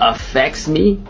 affects me,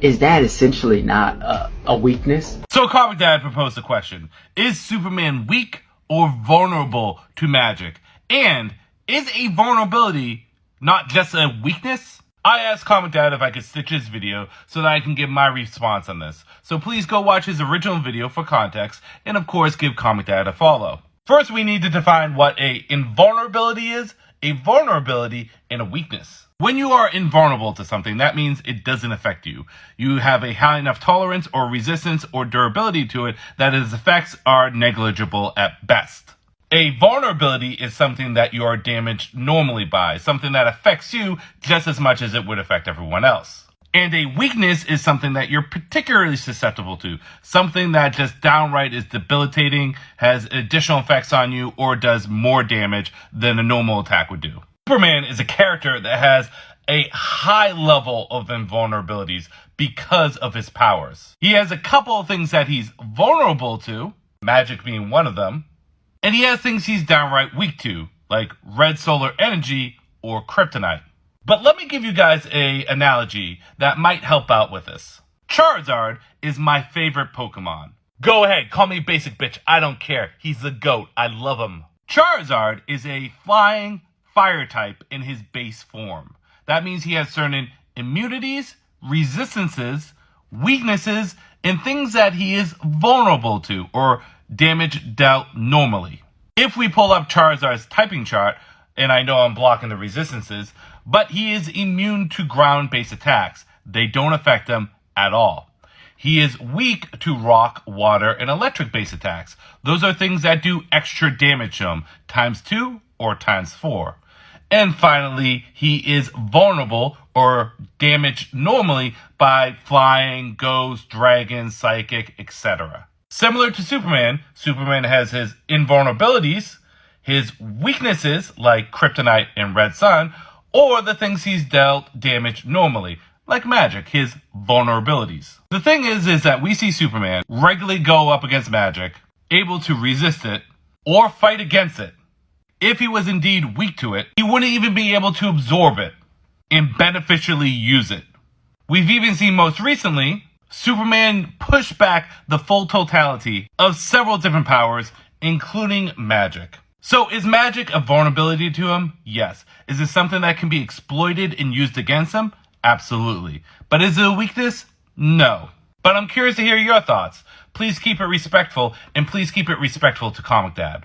is that essentially not a weakness? So Comic Dad proposed a question. Is Superman weak or vulnerable to magic? And is a vulnerability not just a weakness? I asked Comic Dad if I could stitch his video so that I can give my response on this. So please go watch his original video for context, and of course give Comic Dad a follow. First, we need to define what a invulnerability is, a vulnerability, and a weakness. When you are invulnerable to something, that means it doesn't affect you. You have a high enough tolerance or resistance or durability to it that its effects are negligible at best. A vulnerability is something that you are damaged normally by, something that affects you just as much as it would affect everyone else. And a weakness is something that you're particularly susceptible to, something that just downright is debilitating, has additional effects on you, or does more damage than a normal attack would do. Superman is a character that has a high level of invulnerabilities because of his powers. He has a couple of things that he's vulnerable to, magic being one of them, and he has things he's downright weak to, like red solar energy or kryptonite. But let me give you guys an analogy that might help out with this. Charizard is my favorite Pokemon. Go ahead, call me basic bitch, I don't care. He's the GOAT, I love him. Charizard is a flying fire type in his base form. That means he has certain immunities, resistances, weaknesses, and things that he is vulnerable to or damage dealt normally. If we pull up Charizard's typing chart, and I know I'm blocking the resistances, but he is immune to ground-based attacks. They don't affect him at all. He is weak to rock, water, and electric-based attacks. Those are things that do extra damage to him, ×2 or ×4. And finally, he is vulnerable or damaged normally by flying, ghost, dragon, psychic, etc. Similar to Superman, Superman has his invulnerabilities, his weaknesses like kryptonite and red sun, or the things he's dealt damage normally, like magic, his vulnerabilities. The thing is that we see Superman regularly go up against magic, able to resist it, or fight against it. If he was indeed weak to it, he wouldn't even be able to absorb it and beneficially use it. We've even seen most recently, Superman push back the full totality of several different powers, including magic. So is magic a vulnerability to him? Yes. Is it something that can be exploited and used against him? Absolutely. But is it a weakness? No. But I'm curious to hear your thoughts. Please keep it respectful, and please keep it respectful to Comic Dad.